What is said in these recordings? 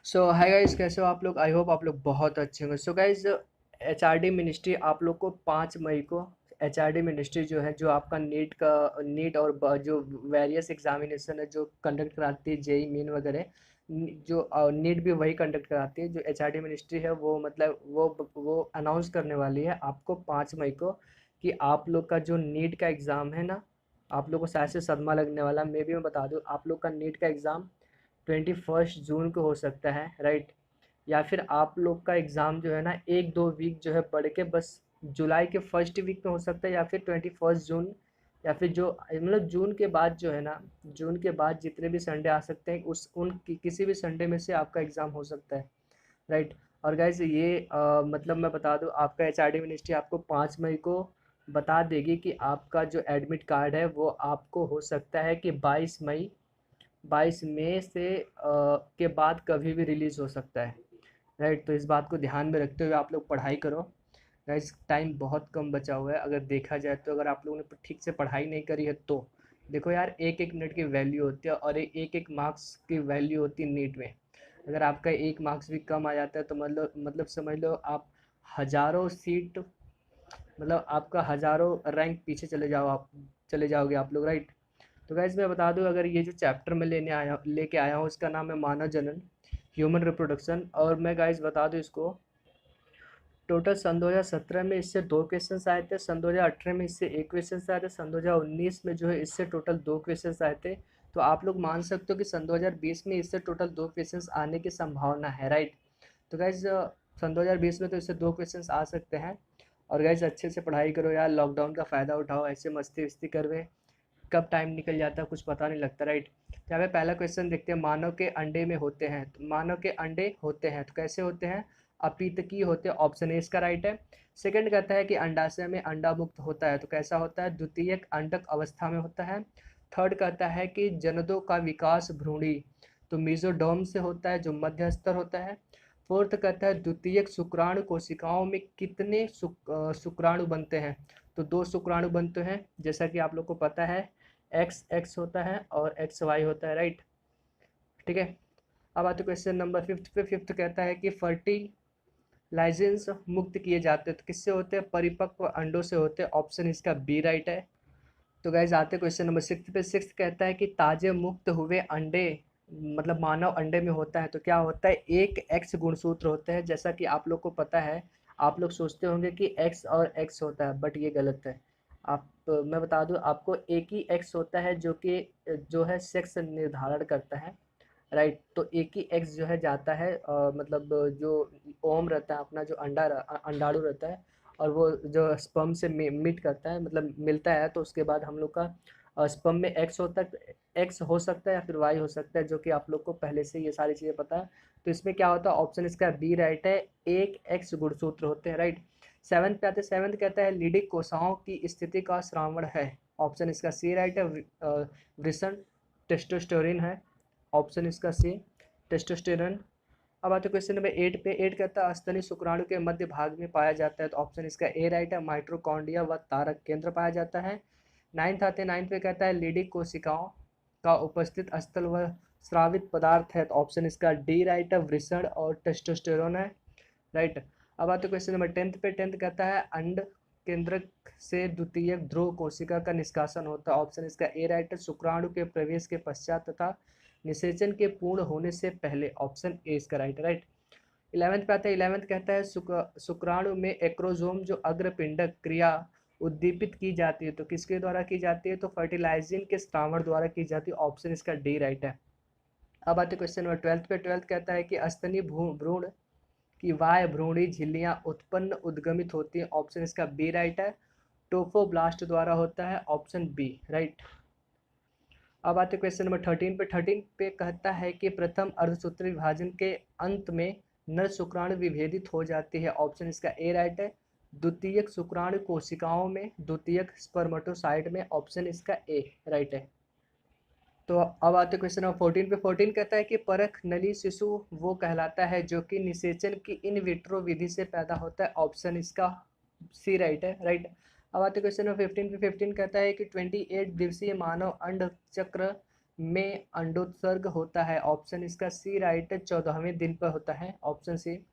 सो hi guys, कैसे हो आप लोग? आई होप आप लोग बहुत अच्छे होंगे। सो गाइस, एचआरडी मिनिस्ट्री आप लोग को 5 मई को एचआरडी मिनिस्ट्री जो है, जो आपका नीट और जो वेरियस एग्जामिनेशन है जो कंडक्ट कराती है, जेई मेन वगैरह, जो नीट भी वही कंडक्ट कराती है। जो एचआरडी मिनिस्ट्री है वो मतलब वो अनाउंस करने वाली है आपको 5 मई को कि आप लोग का जो नीट का एग्ज़ाम है ना, आप लोग को शायद से सदमा लगने वाला। मे भी मैं बता दूँ, आप लोग का नीट का एग्ज़ाम 21 जून को हो सकता है, राइट? या फिर आप लोग का एग्ज़ाम जो है ना, 1-2 वीक जो है बढ़ के बस जुलाई के फर्स्ट वीक में हो सकता है, या फिर 21 जून, या फिर जो मतलब जून के बाद जो है ना, जून के बाद जितने भी संडे आ सकते हैं किसी भी संडे में से आपका एग्ज़ाम हो सकता है, राइट? और गाइज ये मतलब मैं बता दूं, आपका एचआरडी मिनिस्ट्री आपको 5 मई को बता देगी कि आपका जो एडमिट कार्ड है वो आपको हो सकता है कि 22 मई से के बाद कभी भी रिलीज़ हो सकता है, राइट? तो इस बात को ध्यान में रखते हुए आप लोग पढ़ाई करो। गाइस, टाइम बहुत कम बचा हुआ है। अगर देखा जाए तो अगर आप लोगों ने ठीक से पढ़ाई नहीं करी है तो देखो यार, एक एक मिनट की वैल्यू होती है और एक एक मार्क्स की वैल्यू होती है नीट में। अगर आपका एक मार्क्स भी कम आ जाता है तो मतलब समझ लो आप हज़ारों सीट, मतलब आपका हज़ारों रैंक पीछे चले जाओगे आप लोग, राइट? तो गाइज मैं बता दूं, अगर ये जो चैप्टर मैं लेके आया हूँ, इसका नाम है मानव जनन, ह्यूमन रिप्रोडक्शन। और मैं गाइज बता दूं इसको, टोटल सन 2017 में इससे 2 क्वेश्चन आए थे, सन 2018 में इससे एक क्वेश्चन आए थे, सन 2019 में जो है इससे टोटल 2 क्वेश्चन आए थे। तो आप लोग मान सकते हो कि सन 2020 में इससे टोटल 2 क्वेश्चन आने की संभावना है, राइट? तो गाइज सन 2020 में तो इससे 2 क्वेश्चन आ सकते हैं। और गाइज अच्छे से पढ़ाई करो यार, लॉकडाउन का फ़ायदा उठाओ, ऐसे मस्ती वस्ती करवे कब टाइम निकल जाता है कुछ पता नहीं लगता, राइट? तो यहाँ पे पहला क्वेश्चन देखते हैं, मानव के अंडे में होते हैं। तो मानव के अंडे होते हैं तो कैसे होते हैं? अपीतकीय होते हैं, ऑप्शन ए इसका राइट है। सेकंड कहता है कि अंडाशय में अंडा मुक्त होता है, तो कैसा होता है? द्वितीयक अंडक अवस्था में होता है। थर्ड कहता है कि जनदों का विकास भ्रूणी, तो मीजोडर्म से होता है जो मध्य स्तर होता है। फोर्थ कहता है द्वितीयक शुक्राणु कोशिकाओं में कितने शुक्राणु बनते हैं? तो 2 शुक्राणु बनते हैं, जैसा कि आप लोग को पता है, एक्स एक्स होता है और एक्स वाई होता है, राइट? ठीक है। अब आते क्वेश्चन नंबर फिफ्थ पे। फिफ्थ कहता है कि फर्टिलाइजेंस मुक्त किए जाते हैं, तो किससे होते हैं? परिपक्व अंडों से होते हैं, ऑप्शन इसका बी राइट है। तो गाइज आते क्वेश्चन नंबर सिक्स पे। सिक्स कहता है कि ताजे मुक्त हुए अंडे, मतलब मानव अंडे में होता है तो क्या होता है? एक एक्स गुणसूत्र होते हैं, जैसा कि आप लोग को पता है। आप लोग सोचते होंगे कि एक्स और एक्स होता है, बट ये गलत है। मैं बता दूं आपको, एक ही एक्स होता है जो कि जो है सेक्स निर्धारण करता है, राइट? तो एक ही एक्स जो है जाता है, मतलब जो ओम रहता है अपना, जो अंडाणु रहता है, और वो जो स्पर्म से मीट करता है, मतलब मिलता है, तो उसके बाद हम लोग का स्पर्म में एक्स हो सकता है या फिर वाई हो सकता है, जो कि आप लोग को पहले से ये सारी चीज़ें पता है। तो इसमें क्या होता है? ऑप्शन इसका बी राइट है, एक एक्स गुणसूत्र होते हैं, राइट? सेवन्थ पे आते हैं। सेवन्थ कहता है लीडिक कोशिकाओं की स्थिति का श्रावण है, ऑप्शन इसका सी राइट है। वृषण टेस्टोस्टेरोन है, ऑप्शन इसका सी टेस्टोस्टेरोन। अब आते क्वेश्चन नंबर एट पे। एट कहता है स्तनी शुक्राणु के मध्य भाग में पाया जाता है, तो ऑप्शन इसका ए राइट है। माइट्रोकॉन्ड्रिया व तारक केंद्र पाया जाता है। नाइन्थ आते, नाइन्थ पे कहता है लीडिक कोशिकाओं का उपस्थित स्थल व स्रावित पदार्थ है, तो ऑप्शन इसका डी राइट है, वृषण और टेस्टोस्टेरोन है, राइट? अब आते क्वेश्चन नंबर टेंथ पे। टेंथ कहता है अंड केंद्रक से द्वितीयक ध्रुव कोशिका का निष्कासन होता है, ऑप्शन इसका ए राइट है। शुक्राणु के प्रवेश के पश्चात तथा निषेचन के पूर्ण होने से पहले, ऑप्शन ए इसका राइट है, राइट? इलेवेंथ पे आता है। इलेवेंथ कहता है शुक्राणु में एक्रोजोम जो अग्रपिंडक क्रिया उद्दीपित की जाती है, तो किसके द्वारा की जाती है? तो फर्टिलाइजिंग के स्त्रावण द्वारा की जाती है, ऑप्शन इसका डी राइट है। अब आते क्वेश्चन नंबर ट्वेल्थ पे। ट्वेल्थ कहता है कि स्तनी भ्रूण की वाय भ्रूणी झिल्लियां उत्पन्न उद्गमित होती हैं, ऑप्शन इसका बी राइट है। टोफोब्लास्ट द्वारा होता है, ऑप्शन बी, राइट? अब आते क्वेश्चन नंबर थर्टीन पे। थर्टीन पे कहता है कि प्रथम अर्धसूत्री विभाजन के अंत में नर शुक्राणु विभेदित हो जाती है, ऑप्शन इसका ए राइट है। द्वितीयक शुक्राणु कोशिकाओं में, द्वितीयक स्पर्मेटोसाइट में, ऑप्शन इसका ए राइट है। तो अब आते क्वेश्चन नंबर फोर्टीन पे। फोर्टीन कहता है कि परख नली शिशु वो कहलाता है जो कि निषेचन की इन विट्रो विधि से पैदा होता है, ऑप्शन इसका सी राइट है, राइट? अब आते क्वेश्चन नंबर फिफ्टीन पे। फिफ्टीन कहता है कि 28 दिवसीय मानव अंड चक्र में अंडोत्सर्ग होता है? ऑप्शन इसका सी राइट है, 14वें दिन पर होता है, ऑप्शन सी।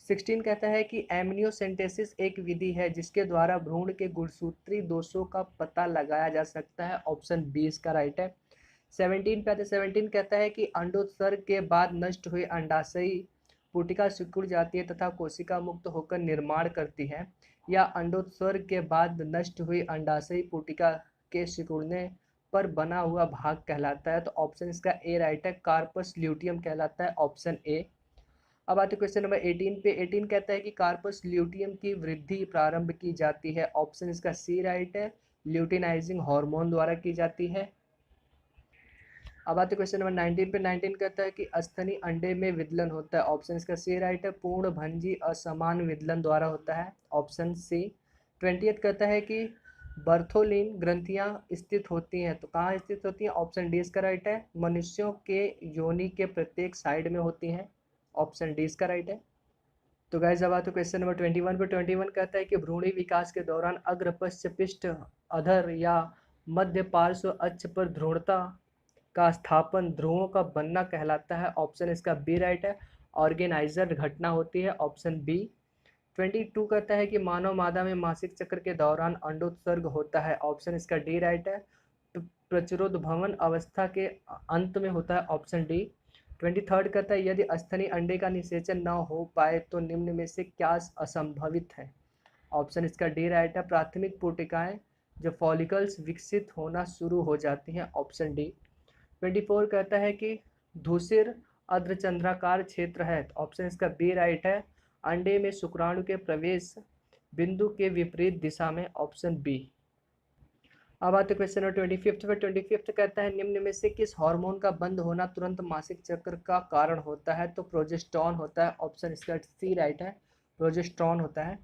16 कहता है कि एमनियोसेंटेसिस एक विधि है जिसके द्वारा भ्रूण के गुणसूत्री दोषों का पता लगाया जा सकता है, ऑप्शन बी इसका राइट है। 17 कहता है कि अंडोत्सर्ग के बाद नष्ट हुई अंडाशयी पुटिका सिकुड़ जाती है तथा कोशिका मुक्त होकर निर्माण करती है, या अंडोत्सर्ग के बाद नष्ट हुई अंडाशयी पुटिका के सिकुड़ने पर बना हुआ भाग कहलाता है? तो ऑप्शन इसका ए राइट है, कार्पस ल्यूटियम कहलाता है, ऑप्शन ए। अब आते क्वेश्चन नंबर 18 पे। 18 कहता है कि कार्पस ल्यूटियम की वृद्धि प्रारंभ की जाती है, ऑप्शन इसका सी राइट है, ल्यूटिनाइजिंग हार्मोन द्वारा की जाती है। अब आते क्वेश्चन नंबर 19 पे। 19 कहता है कि अस्थनि अंडे में विदलन होता है, ऑप्शन इसका सी राइट है, पूर्ण भंजी असमान विदलन द्वारा होता है, ऑप्शन सी। 20 कहता है कि बर्थोलिन ग्रंथियां स्थित होती हैं, तो कहाँ स्थित होती हैं? ऑप्शन डी इसका राइट है, मनुष्यों के योनि के प्रत्येक साइड में होती हैं, ऑप्शन डी इसका राइट है। तो गाइस अब आते क्वेश्चन नंबर 21 पे। 21 कहता है कि भ्रूणी विकास के दौरान अग्रपश्च पृष्ठ अधर या मध्य पार्श्व अक्ष पर ध्रुवता का स्थापन ध्रुवों का बनना कहलाता है, ऑप्शन इसका बी राइट है, ऑर्गेनाइजर घटना होती है, ऑप्शन बी। 22 कहता है कि मानव मादा में मासिक चक्र के दौरान अंडोत्सर्ग होता है, ऑप्शन इसका डी राइट है, प्रचुरोद्भवन अवस्था के अंत में होता है, ऑप्शन डी। 23 कहता है यदि स्तनी अंडे का निषेचन न हो पाए तो निम्न में से क्या असंभवित है? ऑप्शन इसका डी राइट है, प्राथमिक पुटिकाएं जो फॉलिकल्स विकसित होना शुरू हो जाती हैं, ऑप्शन डी। 24 कहता है कि धूसिर अर्धचंद्राकार क्षेत्र है, ऑप्शन इसका बी राइट है, अंडे में शुक्राणु के प्रवेश बिंदु के विपरीत दिशा में, ऑप्शन बी। अब आते क्वेश्चन नंबर 25 पे। 25 कहता है निम्न में से किस हार्मोन का बंद होना तुरंत मासिक चक्र का कारण होता है? तो प्रोजेस्टेरॉन होता है, ऑप्शन इसका सी राइट है, प्रोजेस्टेरॉन होता है।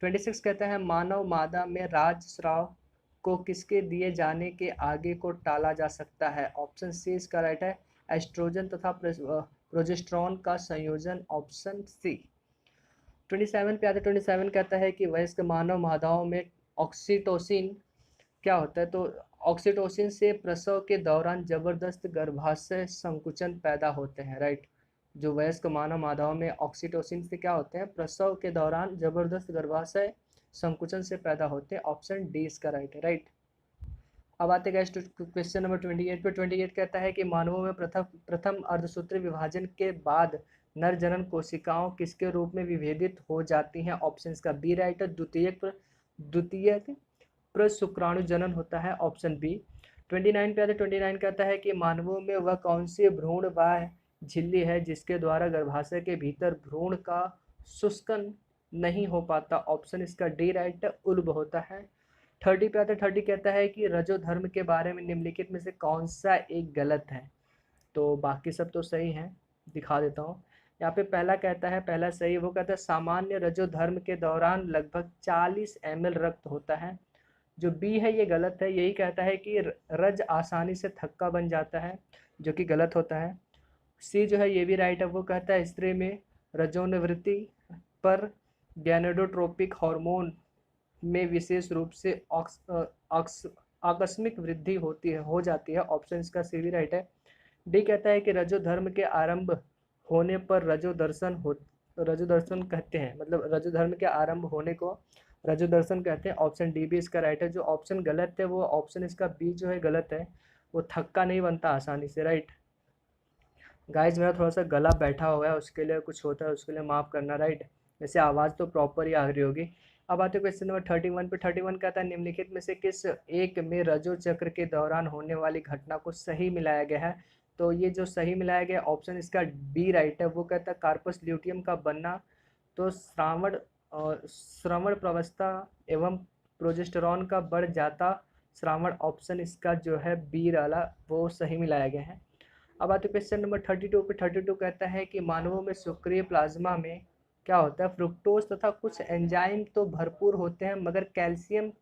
26 कहता है मानव मादा में राजस्राव को किसके दिए जाने के आगे को टाला जा सकता है? ऑप्शन सी इसका राइट है, एस्ट्रोजन तथा प्रोजेस्टेरॉन का संयोजन, ऑप्शन सी। 27 पे आते। 27 कहता है कि वयस्क मानव मादाओं में ऑक्सीटोसिन क्या होता है? तो ऑक्सीटोसिन से प्रसव के दौरान जबरदस्त गर्भाशय संकुचन पैदा होते हैं, राइट। जो वयस्क मानव मादाओं में ऑक्सीटोसिन से क्या होते हैं? प्रसव के दौरान जबरदस्त गर्भाशय संकुचन से पैदा होते हैं, ऑप्शन डी इसका राइट है, राइट। अब आते गए क्वेश्चन नंबर 28 पे। 28 कहता है कि मानवों में प्रथम अर्धसूत्री विभाजन के बाद नर जनन कोशिकाओं किसके रूप में विभेदित हो जाती हैं? ऑप्शन का बी राइट है, द्वितीयक प्रशुक्राणु जनन होता है, ऑप्शन बी। 29 पे आते। 29 कहता है कि मानवों में वह कौन सी भ्रूण बाह्य झिल्ली है जिसके द्वारा गर्भाशय के भीतर भ्रूण का शुष्कन नहीं हो पाता? ऑप्शन इसका डी राइट है, उल्ब होता है। 30 पे आते। 30 कहता है कि रजो धर्म के बारे में निम्नलिखित में से कौन सा एक गलत है? तो बाकी सब तो सही है, दिखा देता हूँ। यहाँ पे पहला कहता है, पहला सही, वो कहता है सामान्य रजो धर्म के दौरान लगभग 40 ml रक्त होता है। जो बी है ये गलत है, यही कहता है कि रज आसानी से थक्का बन जाता है, जो कि गलत होता है। सी जो है ये भी राइट है, वो कहता है स्त्री में रजोनिवृत्ति पर गैनेडोट्रोपिक हार्मोन में विशेष रूप से आकस्मिक वृद्धि होती है, हो जाती है, ऑप्शन इसका सी भी राइट है। डी कहता है कि रजो धर्म के आरंभ होने पर रजो दर्शन कहते हैं, मतलब रजो धर्म के आरंभ होने को रजो दर्शन कहते हैं, ऑप्शन डी भी इसका राइट है। जो ऑप्शन गलत है वो ऑप्शन इसका बी जो है गलत है, वो थक्का नहीं बनता आसानी से, राइट। गाइज मेरा थोड़ा सा गला बैठा हुआ है, उसके लिए कुछ होता है, उसके लिए माफ़ करना, राइट। वैसे आवाज़ तो प्रॉपर ही आ रही होगी। अब आते क्वेश्चन नंबर 31 पे। 31 कहता है निम्नलिखित में से किस एक में रजो चक्र के दौरान होने वाली घटना को सही मिलाया गया है? तो ये जो सही मिलाया गया ऑप्शन इसका बी राइट है, वो कहता है कार्पस ल्यूटियम का बनना। तो श्रवण प्रवस्था एवं प्रोजेस्टेरॉन का बढ़ जाता श्रावण, ऑप्शन इसका जो है बी वाला वो सही मिलाया गया है। अब आते क्वेश्चन नंबर 32 पे। 32 कहता है कि मानवों में सक्रिय प्लाज्मा में क्या होता है? फ्रुक्टोज तथा कुछ एंजाइम तो भरपूर होते हैं मगर कैल्शियम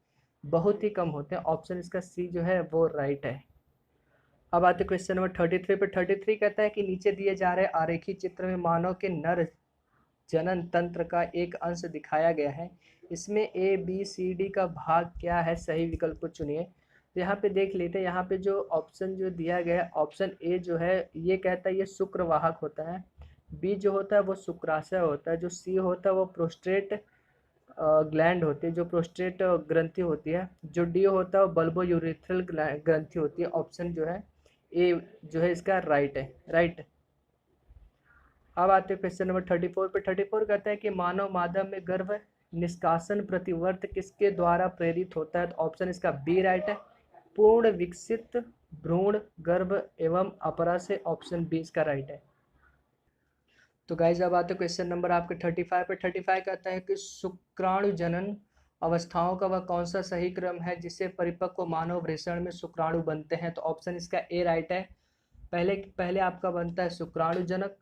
बहुत ही कम होते हैं, ऑप्शन इसका सी जो है वो राइट है। अब आते क्वेश्चन नंबर 33 पे। 33 कहता है कि नीचे दिए जा रहे आरेखी चित्र में मानव के नर जनन तंत्र का एक अंश दिखाया गया है, इसमें ए बी सी डी का भाग क्या है? सही विकल्प को चुनिए। तो यहाँ पे देख लेते हैं, यहाँ पे जो ऑप्शन जो दिया गया है, ऑप्शन ए जो है ये कहता है ये शुक्रवाहक होता है, बी जो होता है वो शुक्राशय होता है, जो सी होता है वो प्रोस्टेट ग्लैंड होती है, जो प्रोस्टेट ग्रंथि होती है, जो डी होता है वो बल्बो यूरेथ्रल ग्रंथि होती है। ऑप्शन जो है ए जो है इसका राइट है, राइट। अब आते हैं क्वेश्चन नंबर 34 पे। 34 कहता है कि मानव माध्यम में गर्भ निष्कासन प्रतिवर्त किसके द्वारा प्रेरित होता है? तो ऑप्शन इसका बी राइट है, पूर्ण विकसित भ्रूण गर्भ एवं अपरा से। ऑप्शन बी इसका राइट है। तो गाइज अब आते क्वेश्चन नंबर आपके 35 पे। 35 कहता है कि शुक्राणु जनन अवस्थाओं का वह कौन सा सही क्रम है जिससे परिपक्व मानव वृषण में शुक्राणु बनते हैं? तो ऑप्शन इसका ए राइट है। पहले पहले आपका बनता है शुक्राणु जनक,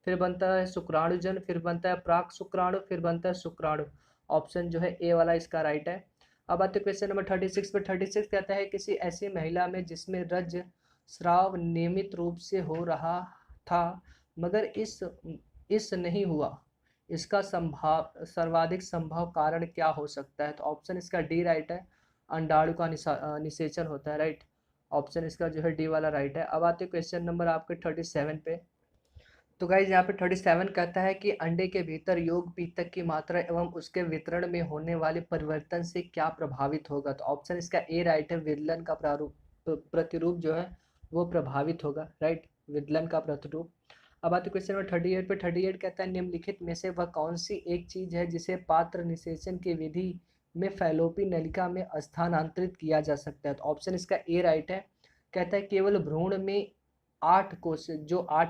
फिर बनता है शुक्राणुजन, फिर बनता है प्राक शुक्राणु, फिर बनता है शुक्राणु। ऑप्शन जो है ए वाला इसका राइट है। अब आते क्वेश्चन नंबर 36 पे। 36 कहता है किसी ऐसी महिला में जिसमें रज स्राव नियमित रूप से हो रहा था मगर इस नहीं हुआ, इसका सर्वाधिक संभव कारण क्या हो सकता है? तो ऑप्शन इसका डी राइट है, अंडाणु का निषेचन होता है, राइट। ऑप्शन इसका जो है डी वाला राइट है। अब आते क्वेश्चन नंबर आपके 37 पे। तो गाइज यहाँ पे 37 कहता है कि अंडे के भीतर योग पीतक की मात्रा एवं उसके वितरण में होने वाले परिवर्तन से क्या प्रभावित होगा? तो ऑप्शन इसका ए राइट है, विदलन का प्रतिरूप जो है वो प्रभावित होगा, राइट, विदलन का प्रतिरूप। अब आते क्वेश्चन नंबर 38 पे। 38 कहता है निम्नलिखित में से वह कौन सी एक चीज है जिसे पात्र निषेचन की विधि में फैलोपी नलिका में स्थानांतरित किया जा सकता है? तो ऑप्शन इसका ए राइट है। कहता है केवल भ्रूण में 8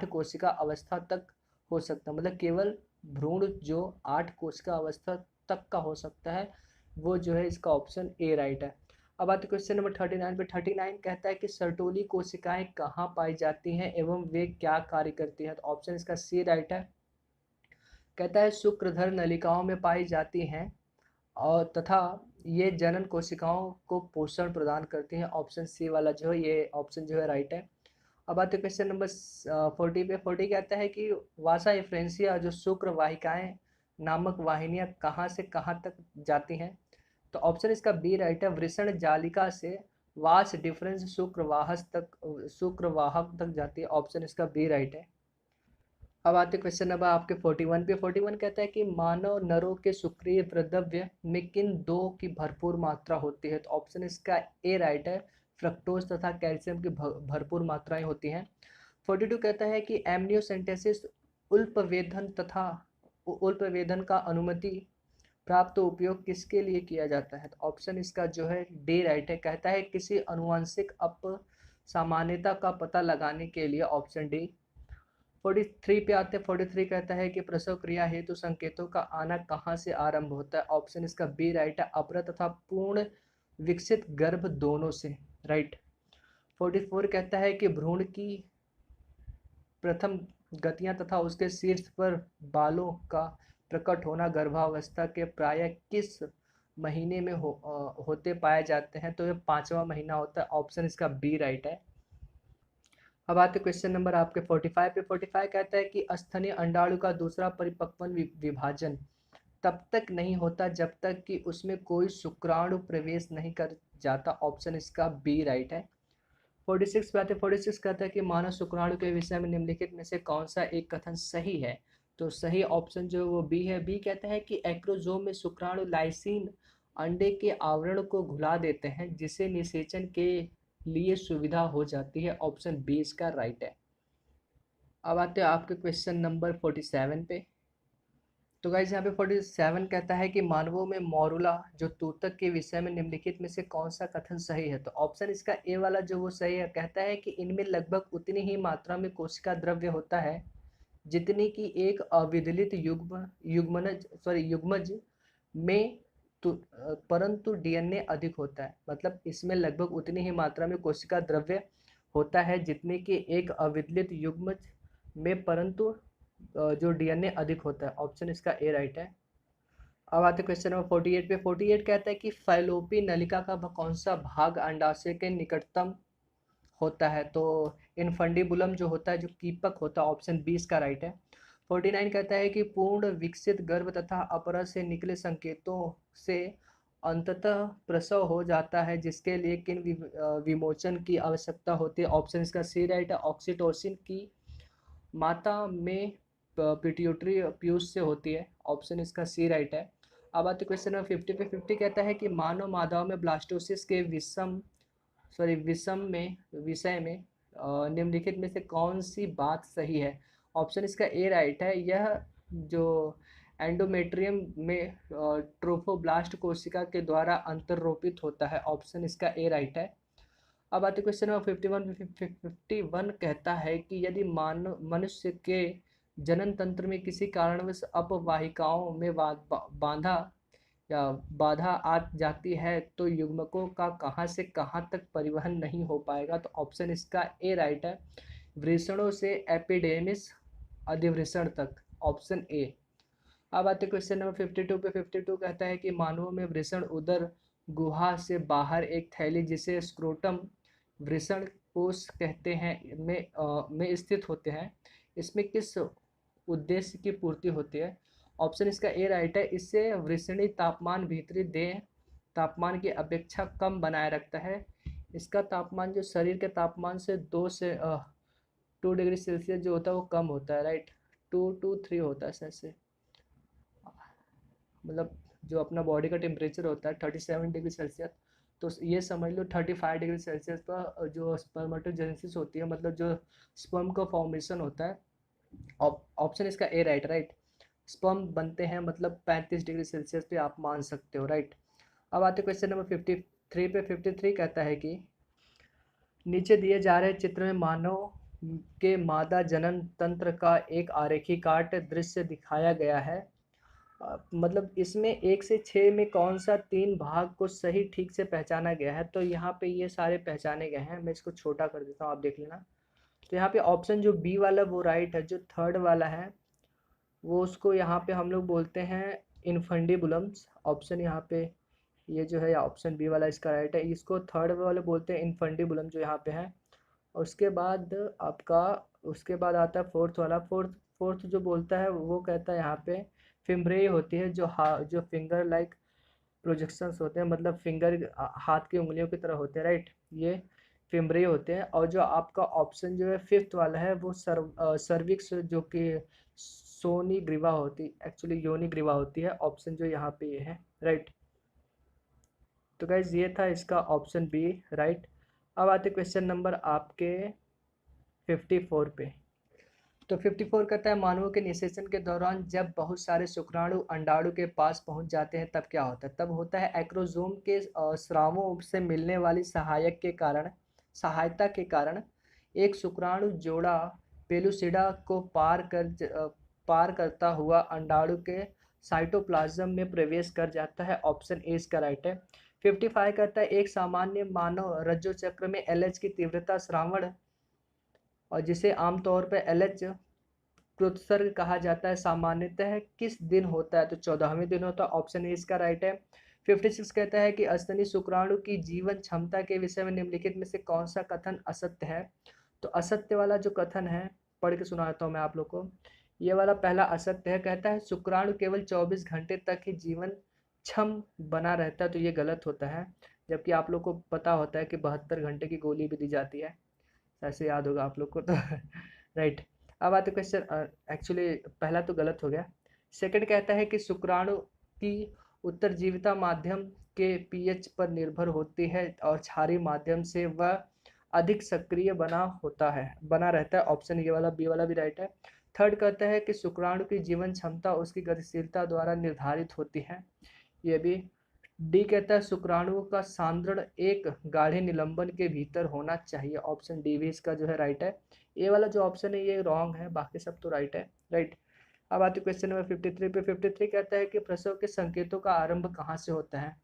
कोशिका अवस्था तक हो सकता है, मतलब केवल भ्रूण जो 8 कोशिका अवस्था तक का हो सकता है, वो जो है इसका ऑप्शन ए राइट है। अब आते क्वेश्चन नंबर 39 पे। 39 कहता है कि सर्टोली कोशिकाएं कहाँ पाई जाती हैं एवं वे क्या कार्य करती हैं? तो ऑप्शन इसका सी राइट है। कहता है शुक्रधर नलिकाओं में पाई जाती हैं और तथा ये जनन कोशिकाओं को पोषण प्रदान करती हैं। ऑप्शन सी वाला जो है ये ऑप्शन जो है राइट है। अब आते क्वेश्चन नंबर 40 पे। 40 कहता है कि वासा इफ्रेंसिया जो शुक्र वाहिकाएं नामक वाहिनियां कहाँ से कहाँ तक जाती हैं? तो ऑप्शन इसका बी राइट है, वृषण जालिका से वास डिफरेंस शुक्रवाहक तक जाती है। ऑप्शन इसका बी राइट है। अब आते क्वेश्चन नंबर आपके 41 पे। 41 कहता है कि मानव नरों के शुक्रिय द्रव्य में किन दो की भरपूर मात्रा होती है? तो ऑप्शन इसका ए राइट है, फ्रक्टोज तथा कैल्शियम की भरपूर मात्राएं होती हैं। 42 कहता है कि एमनियोसेंटेसिस उल्पवेदन का अनुमति प्राप्त उपयोग किसके लिए किया जाता है? तो ऑप्शन इसका जो है डी राइट है। कहता है किसी अनुवांशिक सामान्यता का पता लगाने के लिए। Option D. 43 पे आते हैं। 43 कहता है कि प्रसव क्रिया हेतु संकेतों का आना कहाँ से आरंभ होता है? ऑप्शन इसका बी राइट है, अपरा तथा पूर्ण विकसित गर्भ दोनों से, राइट। 44 कहता है कि भ्रूण की प्रथम गतियां तथा उसके शीर्ष पर बालों का प्रकट होना गर्भावस्था के प्राय किस महीने में होते पाए जाते हैं? तो ये 5वां महीना होता है। ऑप्शन इसका बी राइट है। अब आते क्वेश्चन नंबर आपके 45 पे। 45 कहता है कि स्तनीय अंडाणु का दूसरा परिपक्वन विभाजन तब तक नहीं होता जब तक कि उसमें कोई शुक्राणु प्रवेश नहीं कर जाता। ऑप्शन इसका बी राइट है। 46 पे आते। 46 कहता है कि मानव शुक्राणु के विषय में निम्नलिखित में से कौन सा एक कथन सही है? तो सही ऑप्शन जो वो बी है। बी कहता है कि एक्रोजोम में शुक्राणु लाइसिन अंडे के आवरण को घुला देते हैं जिससे निषेचन के लिए सुविधा हो जाती है। ऑप्शन बी इसका राइट है। अब आते हैं आपके क्वेश्चन नंबर 47 पे। तो गाइज यहाँ पे 47 कहता है कि मानवों में मॉरुला जो तूतक के विषय में निम्नलिखित में से कौन सा कथन सही है? तो ऑप्शन इसका ए वाला जो वो सही है। कहता है कि इनमें लगभग उतनी ही मात्रा में कोशिका द्रव्य होता है जितनी कि एक अविदलित युग्मज में परंतु डीएनए अधिक होता है। मतलब इसमें लगभग उतनी ही मात्रा में कोशिका द्रव्य होता है जितने कि एक अविदलित युग्मज में, परंतु जो डीएनए अधिक होता है। ऑप्शन इसका ए राइट है। अब आते क्वेश्चन नंबर 48 पे। 48 कहता है कि फैलोपी नलिका का कौन सा भाग अंडाशय के निकटतम होता है? तो इनफंडिबुलम जो होता है, जो कीपक होता है। ऑप्शन बी इसका राइट है। 49 कहता है कि पूर्ण विकसित गर्भ तथा अपरा से निकले संकेतों से अंततः प्रसव हो जाता है, जिसके लिए किन विमोचन की आवश्यकता होती है? ऑप्शन इसका सी राइट है, ऑक्सीटोसिन की माता में पिट्यूटरी पीयूष से होती है। ऑप्शन इसका सी राइट है। अब आते क्वेश्चन नंबर 50 पे। 50 कहता है कि मानव मादाओं में ब्लास्टोसिस के विषय में निम्नलिखित में से कौन सी बात सही है? ऑप्शन इसका ए राइट है। यह जो एंडोमेट्रियम में ट्रोफोब्लास्ट कोशिका के द्वारा अंतर्रोपित होता है। ऑप्शन इसका ए राइट है। अब आते क्वेश्चन नंबर 51 कहता है कि यदि मनुष्य के जनन तंत्र में किसी कारणवश अपवाहिकाओं में बाधा या बाधा आ जाती है तो युग्मकों का कहाँ से कहाँ तक परिवहन नहीं हो पाएगा? तो ऑप्शन इसका ए राइट है, वृषणों से एपिडेमिस अधिवृषण तक। Option A. अब आते क्वेश्चन नंबर 52 पे। 52 कहता है कि मानवों में वृषण उदर गुहा से बाहर एक थैली जिसे स्क्रोटम वृषण कोश कहते हैं में स्थित होते हैं। इसमें किस उद्देश्य की पूर्ति होती है? ऑप्शन इसका ए राइट है। इससे वृषणी तापमान भीतरी देह तापमान की अपेक्षा कम बनाए रखता है। इसका तापमान जो शरीर के तापमान से 2 डिग्री सेल्सियस जो होता है वो कम होता है, राइट। 2 to 3 होता है ऐसे, मतलब जो अपना बॉडी का टेम्परेचर होता है 37 डिग्री सेल्सियस, तो ये समझ लो 35 डिग्री सेल्सियस पर जो स्पर्मेटोजेनेसिस होती है, मतलब जो स्पर्म का फॉर्मेशन होता है। ऑप्शन इसका ए राइट। स्पर्म बनते हैं मतलब 35 डिग्री सेल्सियस पे आप मान सकते हो, राइट। अब आते क्वेश्चन नंबर 53 पे। 53 कहता है कि नीचे दिए जा रहे चित्र में मानव के मादा जनन तंत्र का एक आरेखीकाट दृश्य दिखाया गया है। मतलब इसमें 1 से 6 में कौन सा 3 भाग को सही ठीक से पहचाना गया है? तो यहाँ पे ये सारे पहचाने गए हैं। मैं इसको छोटा कर देता हूँ, आप देख लेना। तो यहाँ पे ऑप्शन जो बी वाला वो राइट है। जो थर्ड वाला है वो उसको यहाँ पे हम लोग बोलते हैं इनफंडिबुलम्स। ऑप्शन यहाँ पे ये जो है ऑप्शन बी वाला इसका राइट है। इसको थर्ड वाले बोलते हैं इनफंडिबुलम जो यहाँ पे है। और उसके बाद आपका उसके बाद आता है फोर्थ वाला। फोर्थ जो बोलता है वो कहता है यहाँ पे फिम्ब्रे होती है, जो फिंगर लाइक प्रोजेक्शंस होते हैं, मतलब फिंगर हाथ की उंगलियों की तरह होते हैं, राइट। ये फिम्ब्रे होते हैं। और जो आपका ऑप्शन जो है फिफ्थ वाला है वो सर्विक्स जो कि सोनी ग्रीवा होती, एक्चुअली योनी ग्रीवा होती है। ऑप्शन जो यहाँ पे ये है, राइट। तो गाइज ये था इसका ऑप्शन बी, राइट। अब आते क्वेश्चन नंबर आपके 54 पे। तो 54 कहता है मानवों के निषेचन के दौरान जब बहुत सारे शुक्राणु अंडाणु के पास पहुंच जाते हैं तब क्या होता है? तब होता है एक्रोसोम के स्रावों से मिलने वाली सहायता के कारण एक शुक्राणु जोड़ा पेलुसिडा को पार करता हुआ अंडाणु के साइटोप्लाज्म में प्रवेश कर जाता है। ऑप्शन ए इसका राइट है। 55 कहता है एक सामान्य मानव रज्जु चक्र में एलएच की तीव्रता श्रावण और जिसे आमतौर पर एलएच प्रोत्सर्ग कहा जाता है सामान्यतः किस दिन होता है? तो 14वें दिन होता है। ऑप्शन ए इसका राइट है। 56 कहता है कि अस्तनी शुक्राणु की जीवन क्षमता के विषय में निम्नलिखित में से कौन सा कथन असत्य है? तो असत्य वाला जो कथन है पढ़ के सुनाता हूँ मैं आप लोग को। ये वाला पहला असत्य है। कहता है शुक्राणु केवल 24 घंटे तक ही जीवन क्षम बना रहता है, तो ये गलत होता है। जबकि आप लोग को पता होता है कि 72 घंटे की गोली भी दी जाती है, ऐसे याद होगा आप लोग को तो राइट। अब आते क्वेश्चन, एक्चुअली पहला तो गलत हो गया। सेकंड कहता है कि शुक्राणु की उत्तरजीविता माध्यम के पीएच पर निर्भर होती है और क्षारीय माध्यम से वह अधिक सक्रिय बना रहता है। ऑप्शन ये वाला बी वाला भी राइट है। थर्ड कहता है कि शुक्राणु की जीवन क्षमता उसकी गतिशीलता द्वारा निर्धारित होती है, ये भी। डी कहता है शुक्राणुओं का सांद्रण एक गाढ़े निलंबन के भीतर होना चाहिए। ऑप्शन डी भी इसका जो है राइट है। ए वाला जो ऑप्शन है ये रॉन्ग है, बाकी सब तो राइट है, राइट। अब आते क्वेश्चन नंबर 53 पे। 53 कहता है कि प्रसव के संकेतों का आरंभ कहाँ से होता है?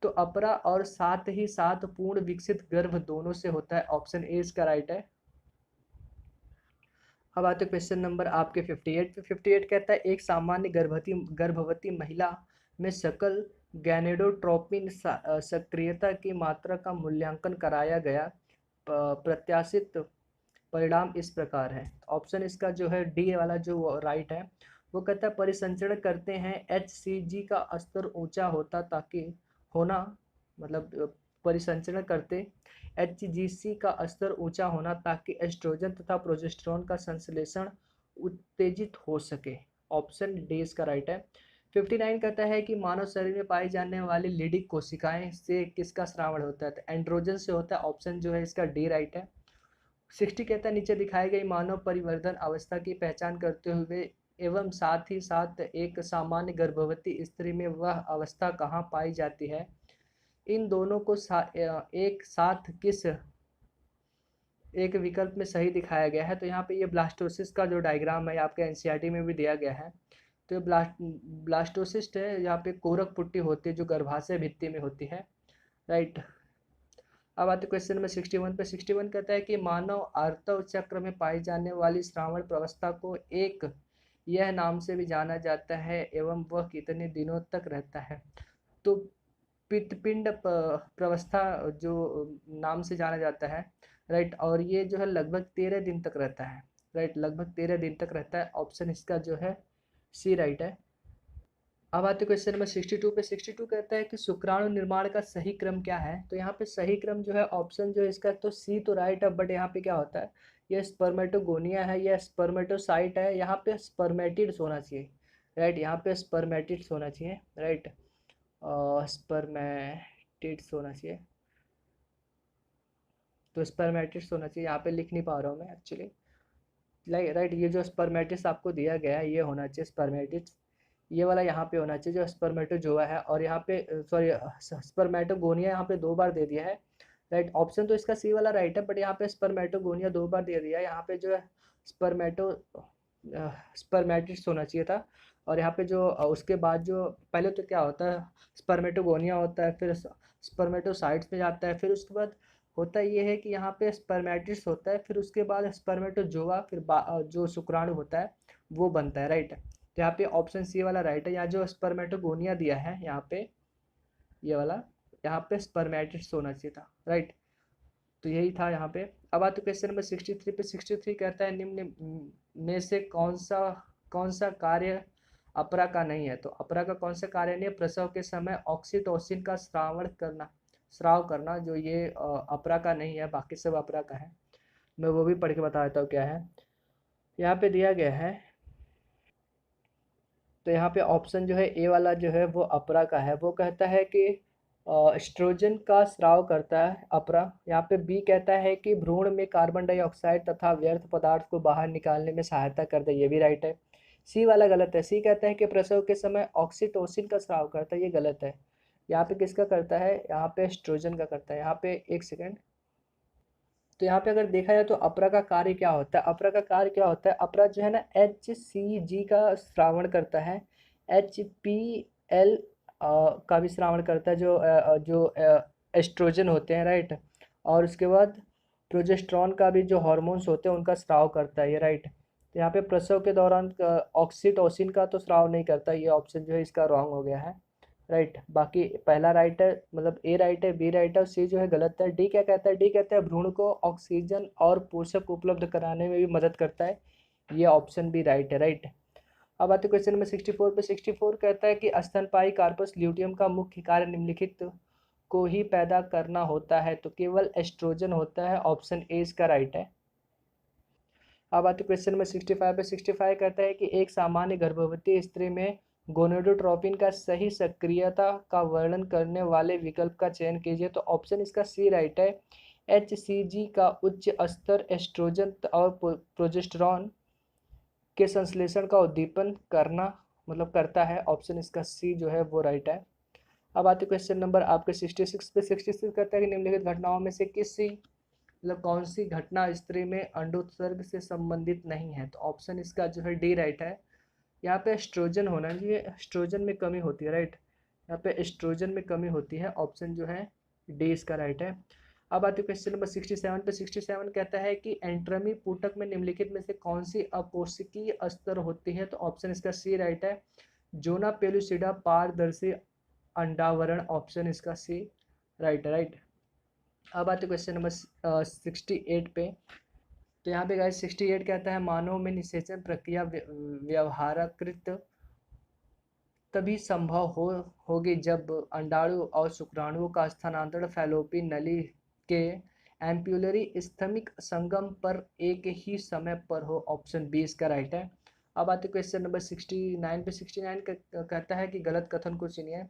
तो अपरा और साथ ही साथ पूर्ण विकसित गर्भ दोनों से होता है। ऑप्शन ए इसका राइट है। अब आते क्वेश्चन नंबर आपके 58 पे। 58 कहता है एक सामान्य गर्भवती महिला में सकल गैनेडोट्रोपिन सक्रियता की मात्रा का मूल्यांकन कराया गया। प्रत्याशित परिणाम इस प्रकार है। ऑप्शन इसका जो है डी वाला जो राइट है। वो कहता है परिसंचरण करते हैं HCG का स्तर ऊंचा होना, मतलब परिसंचरण करते HCG का स्तर ऊंचा होना, ताकि एस्ट्रोजन तथा प्रोजेस्टेरॉन का संश्लेषण उत्तेजित हो सके। ऑप्शन डी इसका राइट है। 59 कहता है कि मानव शरीर में पाई जाने वाली लिडिक कोशिकाएं से किसका स्रावण होता है, तो एंड्रोजन से होता है। ऑप्शन जो है इसका डी राइट है। 60 कहता है नीचे दिखाई गई मानव परिवर्धन अवस्था की पहचान करते हुए एवं साथ ही साथ एक सामान्य गर्भवती स्त्री में वह अवस्था कहाँ पाई जाती है, इन दोनों को एक साथ किस एक विकल्प में सही दिखाया गया है। तो यहाँ पे ये ब्लास्टोसिस का जो डायग्राम है आपके एनसीईआरटी में भी दिया गया है। तो ये ब्लास्टोसिस्ट है, यहाँ पे कोरक पुट्टी होती है जो गर्भाशय भित्ति में होती है, राइट। अब आते क्वेश्चन नंबर 61 पे। 61 कहता है कि मानव आर्तव चक्र में पाई जाने वाली श्रावण प्रवस्था को एक यह नाम से भी जाना जाता है एवं वह कितने दिनों तक रहता है। तो पित्तपिंड प्रवस्था जो नाम से जाना जाता है, राइट, और ये जो है लगभग 13 दिन तक रहता है, राइट, लगभग 13 दिन तक रहता है। ऑप्शन इसका जो है सी राइट है। अब आते क्वेश्चन नंबर 62 पे। 62 कहता है कि शुक्राणु निर्माण का सही क्रम क्या है। तो यहाँ पे सही क्रम जो है ऑप्शन जो है इसका तो सी तो राइट है, बट यहाँ पे क्या होता है, ये स्पर्मेटोगोनिया है या स्पर्मेटोसाइट है, यहाँ पे स्पर्मेटिड्स होना चाहिए, राइट, यहाँ पे स्पर्मेटिड्स होना चाहिए, राइट, स्पर्मेटिड्स होना चाहिए। तो स्पर्मेटिड्स होना चाहिए, यहाँ पे लिख नहीं पा रहा हूँ मैं एक्चुअली, राइट। ये जो स्पर्मेटिड्स आपको दिया गया है ये होना चाहिए स्पर्मेटिड्स, ये वाला यहाँ पे होना चाहिए जो स्पर्मेटोजोआ है, और यहाँ पे सॉरी स्पर्मेटोगोनिया यहाँ पे 2 बार दे दिया है, राइट। ऑप्शन तो इसका सी वाला राइट है, बट यहाँ पे स्पर्मेटोगोनिया 2 बार दे दिया है, यहाँ पे जो है स्पर्मेटिड्स होना चाहिए था। और यहाँ पे जो उसके बाद जो पहले तो क्या होता है, स्पर्मेटोगोनिया होता है, फिर स्पर्मेटोसाइट्स में जाता है, फिर उसके बाद होता ये है कि यहाँ पे स्पर्मेटिड्स होता है, फिर उसके बाद स्पर्मेटोजोआ, फिर जो शुक्राणु होता है वो बनता है, राइट। तो यहाँ पे ऑप्शन सी वाला राइट है। यहाँ जो स्पर्मेटोगोनिया दिया है यहाँ पे ये वाला, यहाँ पे स्पर्मेटिड्स होना चाहिए था, राइट। तो यही था यहाँ पे। अब आते क्वेश्चन नंबर 63 पे। 63 कहता है निम्न में से कौन सा कार्य अपरा का नहीं है। तो अपरा का कौन सा कार्य नहीं है, प्रसव के समय ऑक्सीटोसिन का स्राव करना, जो ये अपरा का नहीं है, बाकी सब अपरा का है। मैं वो भी पढ़ के बता देता हूँ क्या है। यहाँ पे दिया गया है, तो यहाँ पे ऑप्शन जो है ए वाला जो है वो अपरा का है। वो कहता है कि एस्ट्रोजन का स्राव करता है अपरा। यहाँ पे बी कहता है कि भ्रूण में कार्बन डाइऑक्साइड तथा व्यर्थ पदार्थ को बाहर निकालने में सहायता करता है, ये भी राइट है। सी वाला गलत है। सी कहता है कि प्रसव के समय ऑक्सीटोसिन का स्राव करता है, ये गलत है। यहाँ पे किसका करता है, यहाँ पे एस्ट्रोजन का करता है। यहाँ पे एक सेकेंड, तो यहाँ पे अगर देखा जाए तो अपरा का कार्य क्या होता है, अपरा का कार्य क्या होता है, अपरा जो है ना HCG का श्रावण करता है, HPL का भी श्रावण करता है, जो एस्ट्रोजन होते हैं, राइट। और उसके बाद प्रोजेस्टेरॉन का भी जो हार्मोन्स होते हैं उनका स्राव करता है, ये राइट। तो यहाँ पे प्रसव के दौरान ऑक्सीटोसिन का तो स्राव नहीं करता, ये ऑप्शन जो है इसका रॉन्ग हो गया है, राइट। बाकी पहला राइट है, मतलब ए राइट है, बी राइट है, और सी जो है गलत है। डी क्या कहता है, डी कहता है भ्रूण को ऑक्सीजन और पोषक उपलब्ध कराने में भी मदद करता है, ये ऑप्शन भी राइट है, राइट। अब आते क्वेश्चन नंबर 64 पे। 64 कहता है कि स्तनपायी कार्पस ल्यूटियम का मुख्य कार्य निम्नलिखित को ही पैदा करना होता है, तो केवल एस्ट्रोजन होता है, ऑप्शन ए इसका राइट है। अब आते क्वेश्चन नंबर 65 पे। 65 कहता है कि एक सामान्य गर्भवती स्त्री में गोनेडोट्रोपिन का सही सक्रियता का वर्णन करने वाले विकल्प का चयन कीजिए। तो ऑप्शन इसका सी राइट है। HCG का उच्च स्तर एस्ट्रोजन और प्रोजेस्टेरॉन के संश्लेषण का उद्दीपन करता है, ऑप्शन इसका सी जो है वो राइट है। अब आते क्वेश्चन नंबर आपके 66 पे। 66 कहता है कि निम्नलिखित घटनाओं में से मतलब कौन सी घटना स्त्री में अंडोत्सर्ग से संबंधित नहीं है। तो ऑप्शन इसका जो है डी राइट है। यहाँ पे एस्ट्रोजन होना चाहिए, एस्ट्रोजन में कमी होती है, राइट। यहाँ पे एस्ट्रोजन में कमी होती है, ऑप्शन जो है डी इसका राइट है। अब आते क्वेश्चन नंबर 67 पे। 67 कहता है कि एंट्रमी पुटक में निम्नलिखित में से कौन सी अकोशिकीय स्तर होती है। तो ऑप्शन इसका सी राइट है। जोना पेलुसिडा पारदर्शी अंडावरण, ऑप्शन इसका सी राइट है, राइट। अब आते क्वेश्चन नंबर 68 पे। तो यहाँ पे गाइस 68 कहता है मानव में निषेचन प्रक्रिया व्यवहारकृत तभी संभव होगी जब अंडाणु और शुक्राणुओं का स्थानांतरण फैलोपियन नली के एम्पुलरी स्थमिक संगम पर एक ही समय पर हो। ऑप्शन बी इसका राइट है। अब आते क्वेश्चन नंबर 69 पे। 69 कहता है कि गलत कथन को चुनिए।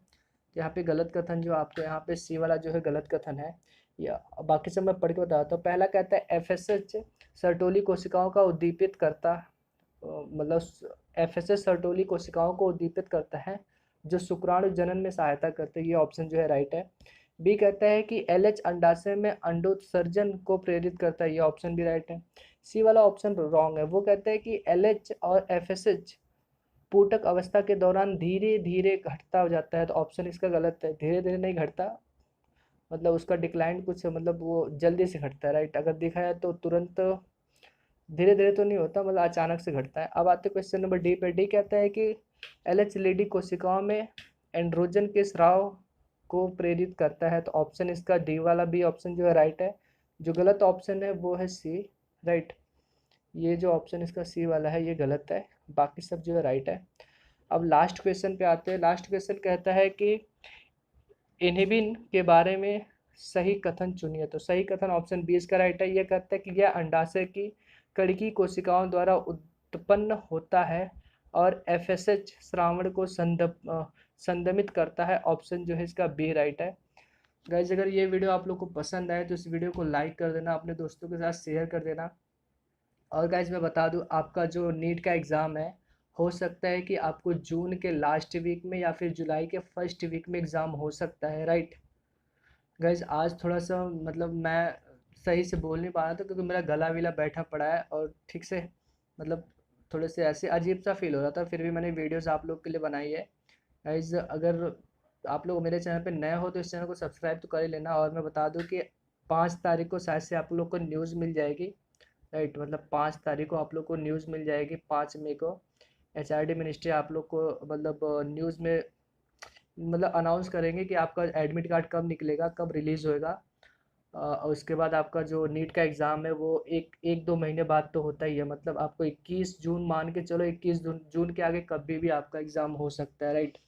यहाँ पे गलत कथन जो आपको यहाँ पे सी वाला जो है गलत कथन है, या बाकी सब मैं पढ़ के बताता हूँ। पहला कहता है एफएसएच सर्टोली कोशिकाओं का उद्दीपित करता, मतलब एफएसएच सर्टोली कोशिकाओं को उद्दीपित करता है जो शुक्राणु जनन में सहायता करते हैं। ये ऑप्शन जो है राइट है। बी कहता है कि एलएच अंडाशय में अंडोत्सर्जन को प्रेरित करता है। ये ऑप्शन भी राइट है। सी वाला ऑप्शन रॉन्ग है। वो कहता है कि एलएच और एफएसएच पूटक अवस्था के दौरान धीरे धीरे घटता हो जाता है। तो ऑप्शन इसका गलत है। धीरे धीरे नहीं घटता, मतलब उसका डिक्लाइन कुछ मतलब वो जल्दी से घटता है, राइट। अगर देखा जाए तो तुरंत धीरे धीरे तो नहीं होता, मतलब अचानक से घटता है। अब आते क्वेश्चन नंबर डी पे। डी कहता है कि एलएच लेडी कोशिकाओं में एंड्रोजन के स्राव को प्रेरित करता है। तो ऑप्शन इसका डी वाला बी ऑप्शन जो है राइट है। जो गलत ऑप्शन है वो है सी, राइट। ये जो ऑप्शन इसका सी वाला है ये गलत है, बाकी सब जो है राइट है। अब लास्ट क्वेश्चन पे आते हैं। लास्ट क्वेश्चन कहता है कि इनहिबिन के बारे में सही कथन चुनिए। तो सही कथन ऑप्शन बी इसका राइट है। यह कहता है कि यह अंडाशय की कड़की कोशिकाओं द्वारा उत्पन्न होता है और एफएसएच श्रावण को संदमित करता है। ऑप्शन जो है इसका बी राइट है। गाइज अगर ये वीडियो आप लोग को पसंद आए तो इस वीडियो को लाइक कर देना, अपने दोस्तों के साथ शेयर कर देना। और गाइज मैं बता दूं, आपका जो नीट का एग्ज़ाम है, हो सकता है कि आपको जून के लास्ट वीक में या फिर जुलाई के फर्स्ट वीक में एग्ज़ाम हो सकता है, राइट। गाइज आज थोड़ा सा मतलब मैं सही से बोल नहीं पा रहा था क्योंकि मेरा गला विला बैठा पड़ा है और ठीक से मतलब थोड़े से ऐसे अजीब सा फील हो रहा था। फिर भी मैंने वीडियोस आप लोग के लिए बनाई है। गाइज अगर आप लोग मेरे चैनल पे नए हो तो इस चैनल को सब्सक्राइब तो कर ही लेना। और मैं बता दूं कि 5 तारीख को शायद से आप लोग को न्यूज़ मिल जाएगी, राइट। मतलब 5 तारीख को आप लोग को न्यूज़ मिल जाएगी। 5 मई को एचआरडी मिनिस्ट्री आप लोग को मतलब न्यूज़ में मतलब अनाउंस करेंगे कि आपका एडमिट कार्ड कब निकलेगा, कब रिलीज़ होएगा। और उसके बाद आपका जो नीट का एग्ज़ाम है वो एक दो महीने बाद तो होता ही है। मतलब आपको 21 जून मान के चलो, 21 जून के आगे कभी भी आपका एग्ज़ाम हो सकता है, राइट।